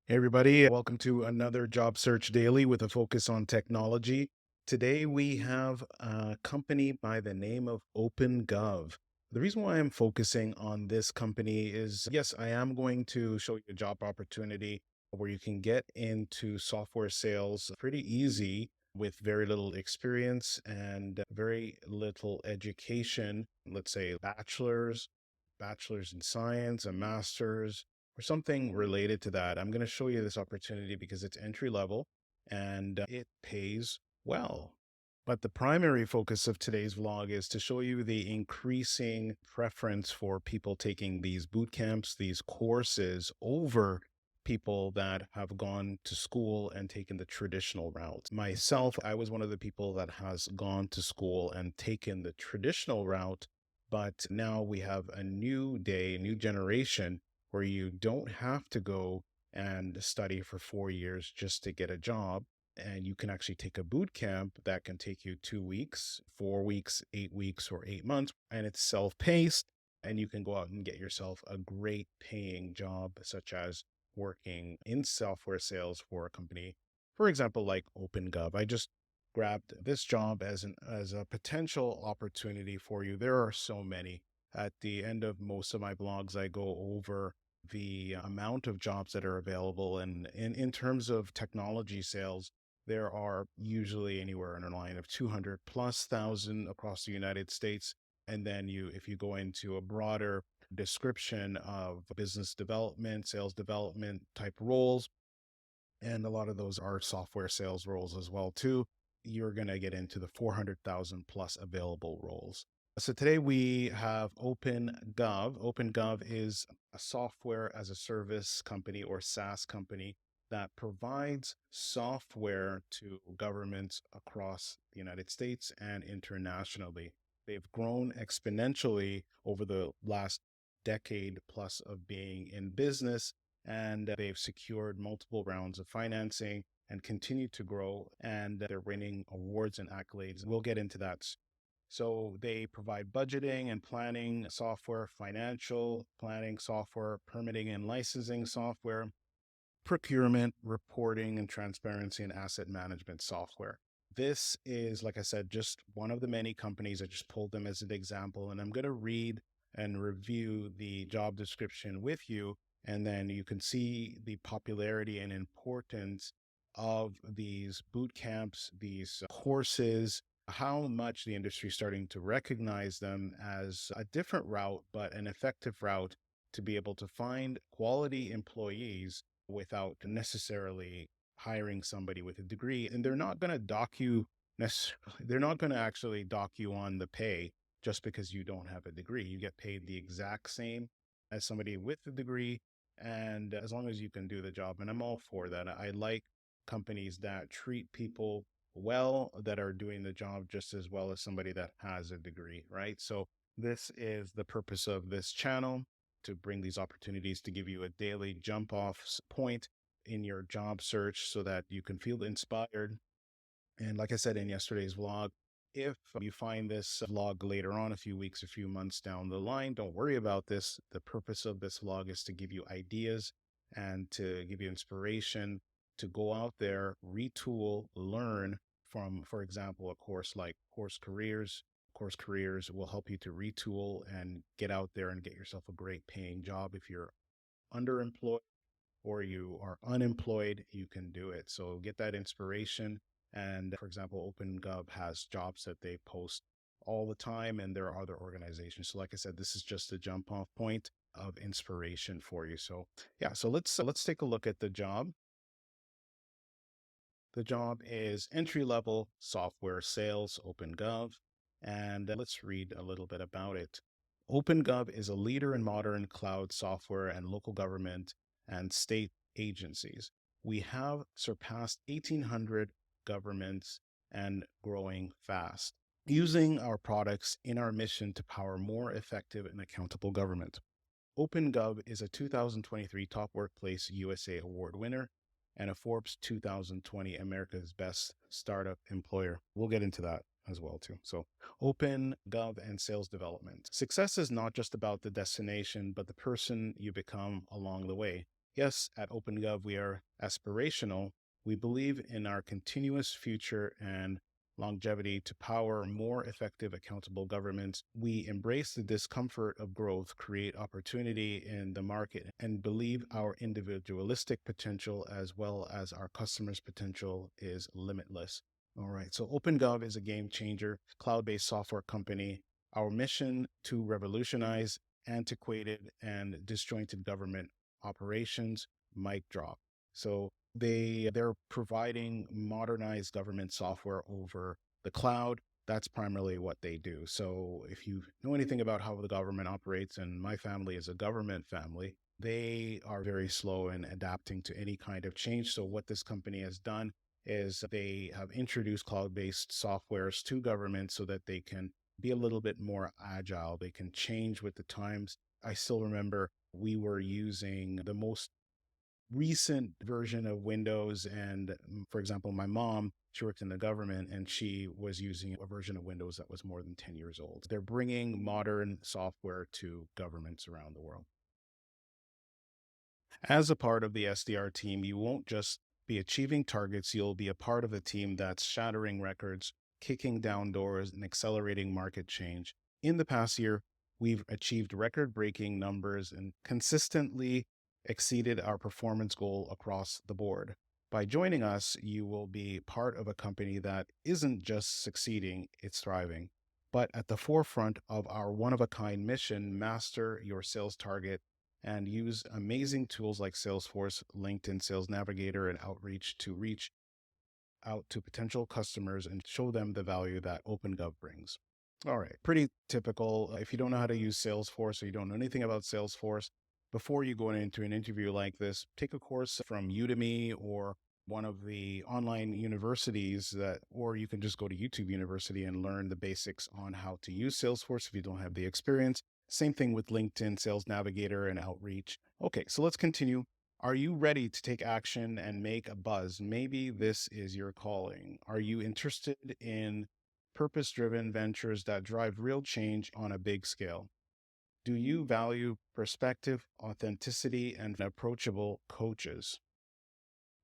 Hey everybody, welcome to another Job Search Daily with a focus on technology. Today we have a company by the name of OpenGov. The reason why I'm focusing on this company is yes, I am going to show you a job opportunity where you can get into software sales pretty easy with very little experience and very little education. Let's say bachelor's in science, a master's or something related to that. I'm going to show you this opportunity because it's entry level and it pays well. But the primary focus of today's vlog is to show you the increasing preference for people taking these boot camps, these courses over people that have gone to school and taken the traditional route. Myself, I was one of the people that has gone to school and taken the traditional route, but now we have a new day, a new generation where you don't have to go and study for 4 years just to get a job. And you can actually take a boot camp that can take you 2 weeks, 4 weeks, 8 weeks, or 8 months, and it's self paced. And you can go out and get yourself a great paying job, such as working in software sales for a company, for example, like OpenGov. I just grabbed this job as a potential opportunity for you. There are so many. At the end of most of my blogs, I go over the amount of jobs that are available. And in terms of technology sales, there are usually anywhere in a line of 200 plus thousand across the United States. And then if you go into a broader description of business development, sales development type roles, and a lot of those are software sales roles as well too, you're going to get into the 400,000 plus available roles. So today we have OpenGov. OpenGov is a software as a service company or SaaS company that provides software to governments across the United States and internationally. They've grown exponentially over the last decade plus of being in business, and they've secured multiple rounds of financing and continue to grow, and they're winning awards and accolades. We'll get into that. So they provide budgeting and planning software, financial planning software, permitting and licensing software, procurement, reporting and transparency, and asset management software. This is, like I said, just one of the many companies. I just pulled them as an example, and I'm going to read and review the job description with you, and then you can see the popularity and importance of these boot camps, these courses, how much the industry is starting to recognize them as a different route, but an effective route to be able to find quality employees without necessarily hiring somebody with a degree. And they're not going to dock you necessarily, they're not going to actually dock you on the pay just because you don't have a degree. You get paid the exact same as somebody with a degree. And as long as you can do the job, and I'm all for that. I like companies that treat people well, that are doing the job just as well as somebody that has a degree, right? So this is the purpose of this channel, to bring these opportunities to give you a daily jump off point in your job search so that you can feel inspired. And like I said in yesterday's vlog, if you find this vlog later on, a few weeks, a few months down the line, don't worry about this. The purpose of this vlog is to give you ideas and to give you inspiration to go out there, retool, learn from, for example, a course like Course Careers. Course Careers will help you to retool and get out there and get yourself a great paying job. If you're underemployed or you are unemployed, you can do it. So get that inspiration. And for example, OpenGov has jobs that they post all the time, and there are other organizations. So like I said, this is just a jump off point of inspiration for you. So yeah, so let's take a look at the job. The job is entry level software sales, OpenGov. And let's read a little bit about it. OpenGov is a leader in modern cloud software and local government and state agencies. We have surpassed 1,800 governments and growing fast, using our products in our mission to power more effective and accountable government. OpenGov is a 2023 Top Workplace USA Award winner and a Forbes 2020 America's Best Startup Employer. We'll get into that as well too. So OpenGov and sales development. Success is not just about the destination, but the person you become along the way. Yes, at OpenGov, we are aspirational. We believe in our continuous future and longevity to power more effective, accountable governments. We embrace the discomfort of growth, create opportunity in the market, and believe our individualistic potential as well as our customers' potential is limitless. All right, so OpenGov is a game changer, cloud-based software company. Our mission to revolutionize antiquated and disjointed government operations. Mic drop. So they're providing modernized government software over the cloud. That's primarily what they do. So if you know anything about how the government operates, and my family is a government family, they are very slow in adapting to any kind of change. So what this company has done is they have introduced cloud-based softwares to government so that they can be a little bit more agile. They can change with the times. I still remember we were using the most recent version of Windows. And for example, my mom, she worked in the government and she was using a version of Windows that was more than 10 years old. They're bringing modern software to governments around the world. As a part of the SDR team, you won't just be achieving targets, you'll be a part of a team that's shattering records, kicking down doors, and accelerating market change. In the past year, we've achieved record breaking numbers and consistently exceeded our performance goal across the board. By joining us, you will be part of a company that isn't just succeeding, it's thriving. But at the forefront of our one of a kind mission, master your sales target and use amazing tools like Salesforce, LinkedIn Sales Navigator, and Outreach to reach out to potential customers and show them the value that OpenGov brings. All right, pretty typical. If you don't know how to use Salesforce or you don't know anything about Salesforce, before you go into an interview like this, take a course from Udemy or one of the online universities that, or you can just go to YouTube University and learn the basics on how to use Salesforce if you don't have the experience. Same thing with LinkedIn, Sales Navigator, and Outreach. Okay, so let's continue. Are you ready to take action and make a buzz? Maybe this is your calling. Are you interested in purpose-driven ventures that drive real change on a big scale? Do you value perspective, authenticity, and approachable coaches?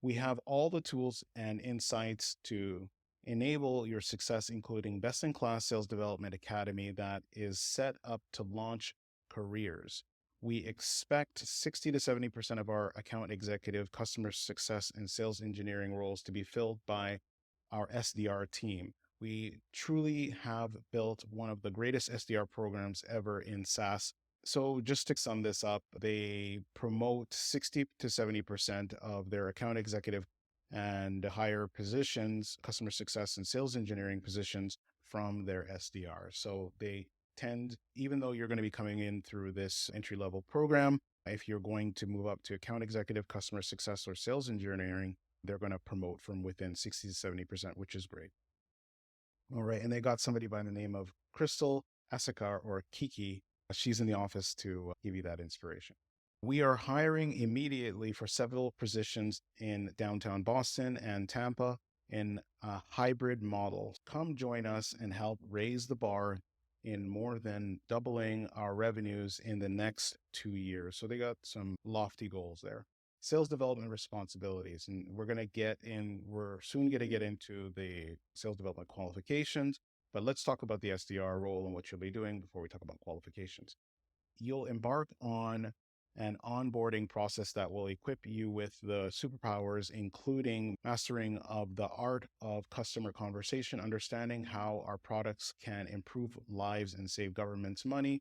We have all the tools and insights to enable your success, including best-in-class sales development academy that is set up to launch careers. We expect 60 to 70% of our account executive, customer success, and sales engineering roles to be filled by our SDR team. We truly have built one of the greatest SDR programs ever in SaaS. So just to sum this up, they promote 60 to 70% of their account executive and higher positions, customer success and sales engineering positions from their SDR. So they tend, even though you're going to be coming in through this entry level program, if you're going to move up to account executive, customer success, or sales engineering, they're going to promote from within 60 to 70%, which is great. All right. And they got somebody by the name of Crystal Asakar or Kiki. She's in the office to give you that inspiration. We are hiring immediately for several positions in downtown Boston and Tampa in a hybrid model. Come join us and help raise the bar in more than doubling our revenues in the next 2 years. So they got some lofty goals there. Sales development responsibilities. And we're soon going to get into the sales development qualifications, but let's talk about the SDR role and what you'll be doing before we talk about qualifications. You'll embark on an onboarding process that will equip you with the superpowers, including mastering of the art of customer conversation, understanding how our products can improve lives and save governments money,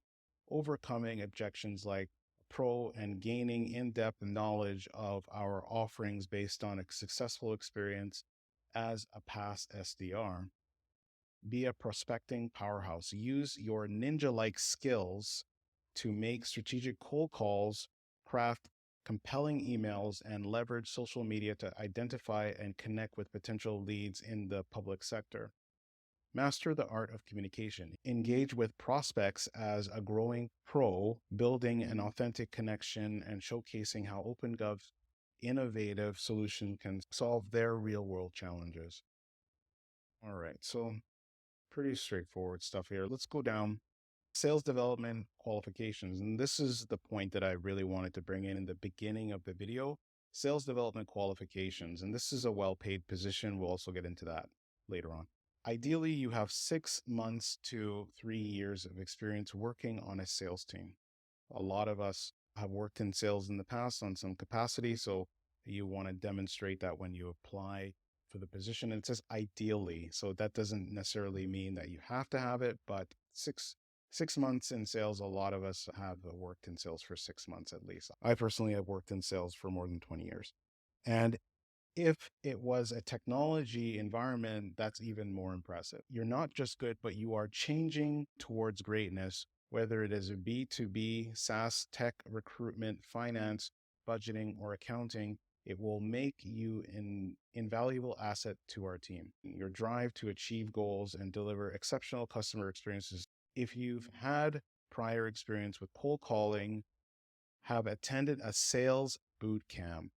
overcoming objections like pro, and gaining in-depth knowledge of our offerings based on a successful experience as a past SDR. Be a prospecting powerhouse. Use your ninja-like skills to make strategic cold calls, craft compelling emails, and leverage social media to identify and connect with potential leads in the public sector. Master the art of communication. Engage with prospects as a growing pro, building an authentic connection and showcasing how OpenGov's innovative solution can solve their real-world challenges. All right, so pretty straightforward stuff here. Let's go down Sales development qualifications. And this is the point that I really wanted to bring in the beginning of the video. Sales development qualifications. And this is a well-paid position. We'll also get into that later on. Ideally, you have 6 months to 3 years of experience working on a sales team. A lot of us have worked in sales in the past on some capacity. So you want to demonstrate that when you apply for the position. And it says ideally. So that doesn't necessarily mean that you have to have it, but 6 months in sales, a lot of us have worked in sales for 6 months at least. I personally have worked in sales for more than 20 years. And if it was a technology environment, that's even more impressive. You're not just good, but you are changing towards greatness, whether it is a B2B, SaaS, tech, recruitment, finance, budgeting, or accounting. It will make you an invaluable asset to our team. Your drive to achieve goals and deliver exceptional customer experiences. If you've had prior experience with cold calling, have attended a sales boot camp,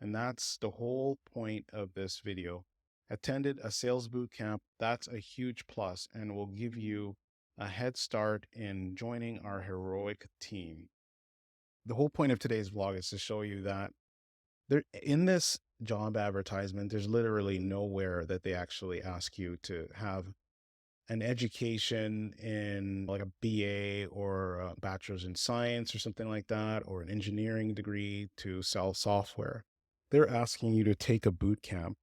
and that's the whole point of this video. Attended a sales boot camp, that's a huge plus and will give you a head start in joining our heroic team. The whole point of today's vlog is to show you that there in this job advertisement, there's literally nowhere that they actually ask you to have an education in like a BA or a bachelor's in science or something like that, or an engineering degree to sell software. They're asking you to take a boot camp.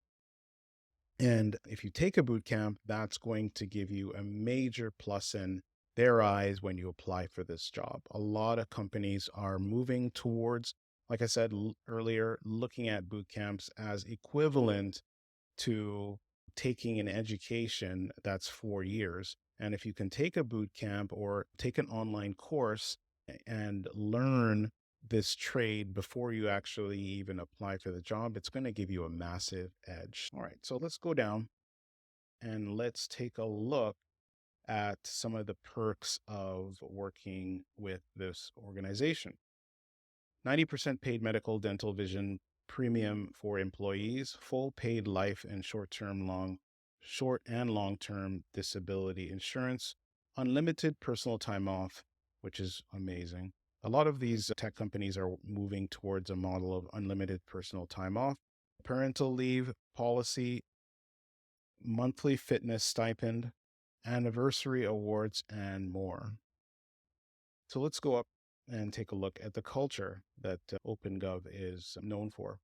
And if you take a boot camp, that's going to give you a major plus in their eyes when you apply for this job. A lot of companies are moving towards, like I said earlier, looking at boot camps as equivalent to taking an education that's 4 years. And if you can take a boot camp or take an online course and learn this trade before you actually even apply for the job, it's going to give you a massive edge. All right, so let's go down and let's take a look at some of the perks of working with this organization. 90% paid medical, dental, vision premium for employees, full paid life and short and long-term disability insurance, unlimited personal time off, which is amazing. A lot of these tech companies are moving towards a model of unlimited personal time off, parental leave policy, monthly fitness stipend, anniversary awards, and more. So let's go up and take a look at the culture that OpenGov is known for.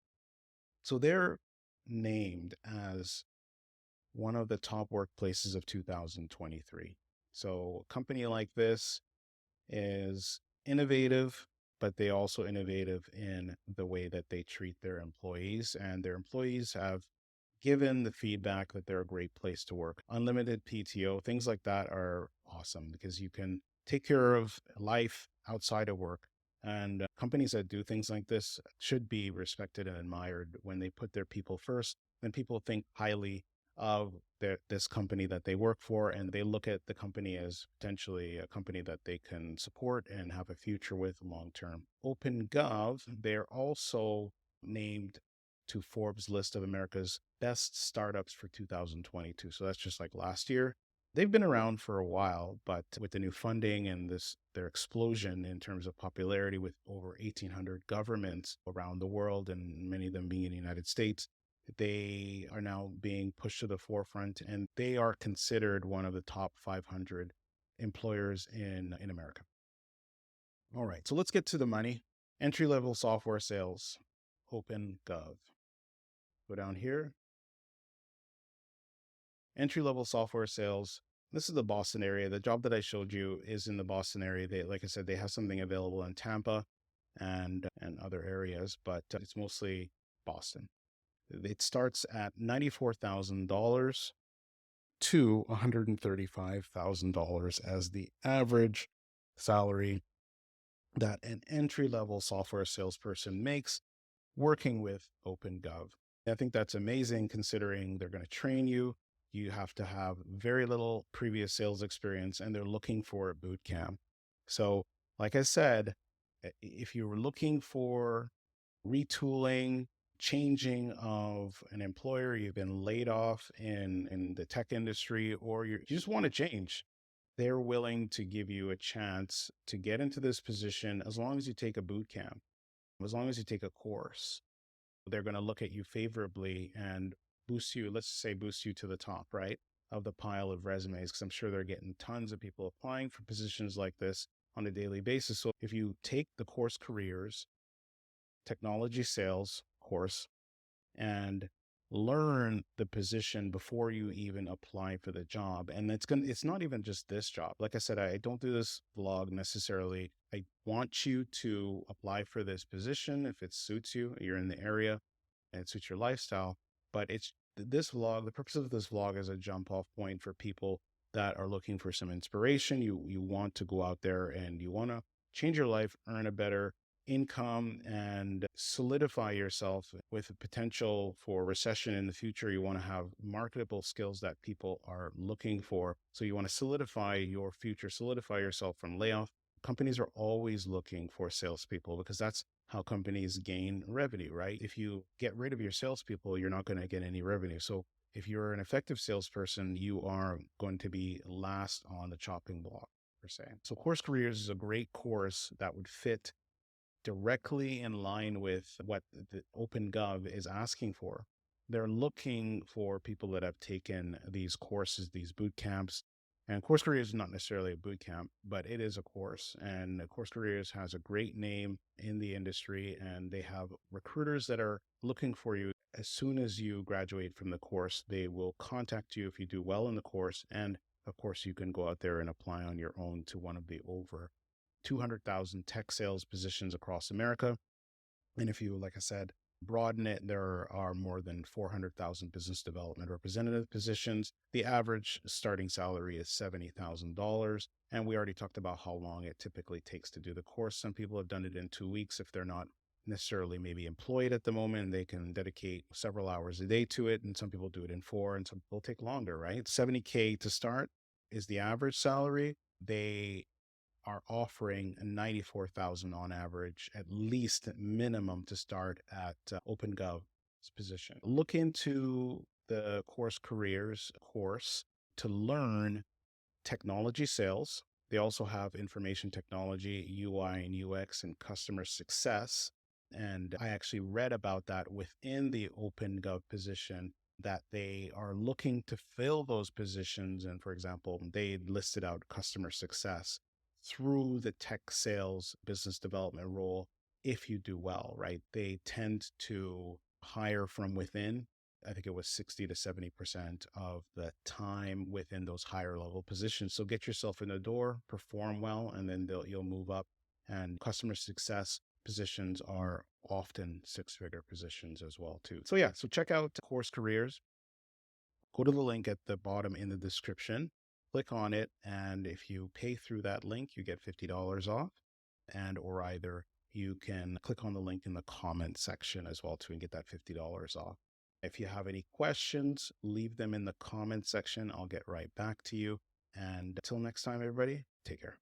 So they're named as one of the top workplaces of 2023. So a company like this is innovative, but they also innovative in the way that they treat their employees, and their employees have given the feedback that they're a great place to work. Unlimited PTO, things like that are awesome because you can take care of life outside of work. And companies that do things like this should be respected and admired. When they put their people first, then people think highly of this company that they work for, and they look at the company as potentially a company that they can support and have a future with long term. OpenGov, they're also named to Forbes list of America's best startups for 2022. So that's just like last year. They've been around for a while, but with the new funding and their explosion in terms of popularity with over 1,800 governments around the world, and many of them being in the United States, they are now being pushed to the forefront, and they are considered one of the top 500 employers in America. All right, so let's get to the money. Entry-level software sales, OpenGov. Go down here. Entry-level software sales. This is the Boston area. The job that I showed you is in the Boston area. They, like I said, they have something available in Tampa and other areas, but it's mostly Boston. It starts at $94,000 to $135,000 as the average salary that an entry-level software salesperson makes working with OpenGov. I think that's amazing considering they're going to train you. You have to have very little previous sales experience, and they're looking for a boot camp. So, like I said, if you were looking for retooling, changing of an employer, you've been laid off in the tech industry, or you just want to change, they're willing to give you a chance to get into this position as long as you take a boot camp, as long as you take a course. They're going to look at you favorably and boost you, let's say boost you to the top, right, of the pile of resumes, because I'm sure they're getting tons of people applying for positions like this on a daily basis. So if you take the course careers, technology sales course, and learn the position before you even apply for the job. And it's not even just this job. Like I said, I don't do this vlog necessarily. I want you to apply for this position if it suits you, you're in the area and it suits your lifestyle. But it's this vlog, the purpose of this vlog is a jump off point for people that are looking for some inspiration. You want to go out there and you want to change your life, earn a better income, and solidify yourself with a potential for recession in the future. You want to have marketable skills that people are looking for. So you want to solidify your future, solidify yourself from layoff. Companies are always looking for salespeople because that's how companies gain revenue, right? If you get rid of your salespeople, you're not going to get any revenue. So if you're an effective salesperson, you are going to be last on the chopping block, per se. So Course Careers is a great course that would fit directly in line with what the OpenGov is asking for. They're looking for people that have taken these courses, these boot camps. And Course Careers is not necessarily a boot camp, but it is a course. And Course Careers has a great name in the industry, and they have recruiters that are looking for you. As soon as you graduate from the course, they will contact you if you do well in the course. And of course, you can go out there and apply on your own to one of the over 200,000 tech sales positions across America. And if you, like I said, broaden it, there are more than 400,000 business development representative positions. The average starting salary is $70,000. And we already talked about how long it typically takes to do the course. Some people have done it in 2 weeks if they're not necessarily maybe employed at the moment. They can dedicate several hours a day to it. And some people do it in 4, and some people take longer, right? 70K to start is the average salary. They are offering 94,000 on average, at least minimum to start at OpenGov's position. Look into the Course Careers course to learn technology sales. They also have information technology, UI and UX, and customer success. And I actually read about that within the OpenGov position, that they are looking to fill those positions. And for example, they listed out customer success through the tech sales business development role. If you do well, right? They tend to hire from within. I think it was 60 to 70% of the time within those higher level positions. So get yourself in the door, perform well, and then you'll move up. And customer success positions are often 6-figure positions as well too. So yeah, so check out Course Careers. Go to the link at the bottom in the description, click on it, and if you pay through that link, you get $50 off. And or either you can click on the link in the comment section as well too and get that $50 off. If you have any questions, leave them in the comment section. I'll get right back to you. And until next time, everybody, take care.